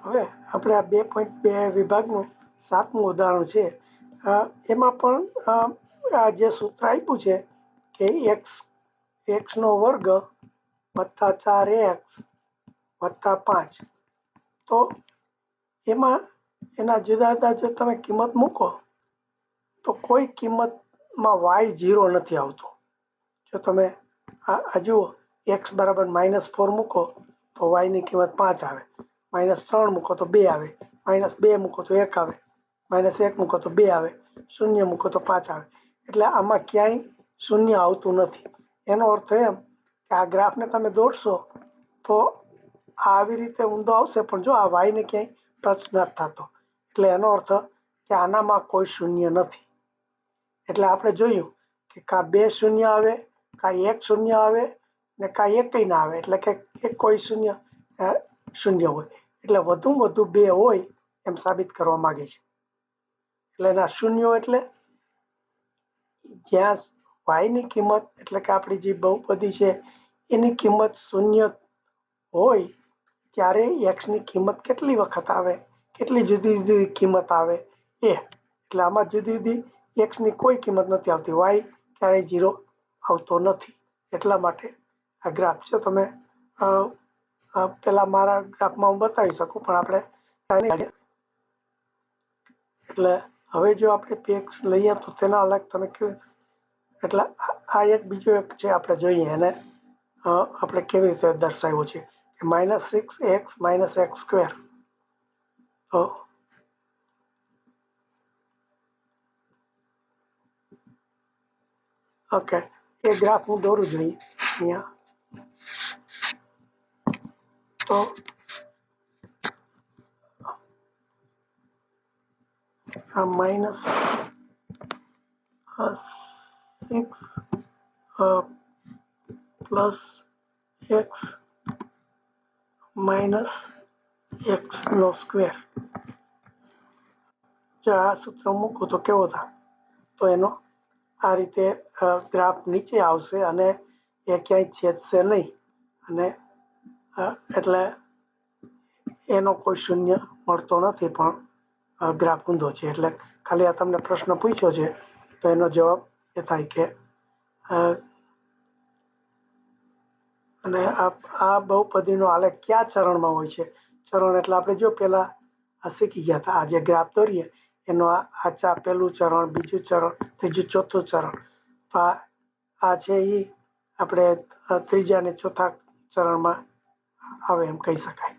હવે આપણે આ 2.2 વિભાગનું 7મું ઉદાહરણ છે. એમાં પણ આ જે સૂત્ર આપ્યું છે કે x નો વર્ગ વત્તા 4x વત્તા 5, તો એમાં એના જુદા જુદા જો તમે કિંમત મૂકો તો કોઈ કિંમતમાં y 0 નથી આવતો. જો તમે આ જુઓ x બરાબર -4 મૂકો તો y ની કિંમત 5 આવે, -3 મૂકો તો 2 આવે, -2 મૂકો તો 1 આવે, -1 મૂકો તો 2 આવે, 0 મૂકો તો 5 આવે. એટલે આમાં ક્યાંય શૂન્ય આવતું નથી. એનો અર્થ એમ કે આ ગ્રાફને તમે દોરશો તો આવી રીતે ઊંધો આવશે, પણ જો આ y ને ક્યાંય ટચ નથી થતો, એટલે એનો અર્થ કે આનામાં કોઈ શૂન્ય નથી. એટલે આપણે જોયું કે કા 2 શૂન્ય આવે, કા 1 શૂન્ય આવે ને કા 1 ના આવે, એટલે કે એક કોઈ શૂન્ય હોય. એટલે વધુમાં વધુ 2 હોય એમ સાબિત કરવા માંગે છે. એટલે એના શૂન્યો એટલે જ્યાં y ની કિંમત એટલે કે આપણી જે બહુપદી છે એની કિંમત શૂન્ય હોય ત્યારે x ની કિંમત કેટલી વખત આવે, કેટલી જુદી જુદી કિંમત આવે એ. એટલે આમાં જુદી જુદી x ની કોઈ કિંમત નથી આવતી, y ક્યારેય 0 આવતો નથી. એટલા માટે આ ગ્રાફ છે. તમે પેલા મારા ગ્રાફમાં હું બતાવી શકું, પણ આપણે એટલે હવે જો આપણે px લઈએ તો તેના અલગ તમે કેવું, એટલે આ એક બીજો એક છે, આપણે જોઈએ એને આપણે કેવી રીતે દર્શાવ્યો છે કે -6x - x². તો ઓકે, એ ગ્રાફ હું દોરું જોઈએ અહીંયા. તો આ -6 પ્લસ x માઇનસ x². જો આ સૂત્ર મૂકું તો કેવો થાય? તો એનો આ રીતે ગ્રાફ નીચે આવશે અને એ ક્યાંય છેદશે નહીં, અને એટલે એનો કોઈ શૂન્ય મળતો નથી, પણ ગ્રાફ ઊંધો છે. એટલે ખાલી આ તમને પ્રશ્ન પૂછ્યો છે તો એનો જવાબ એ થાય કે અને આ બહુપદીનો આલેખ કયા ચરણમાં હોય છે? ચરણ એટલે આપણે જો પેલા શીખી ગયા હતા, આ જે ગ્રાફ દોરીએ એનો આ પહેલું ચરણ, બીજું ચરણ, ત્રીજું, ચોથું ચરણ. તો આ છે એ આપણે ત્રીજા ને ચોથા ચરણમાં આવે એમ કહી શકાય.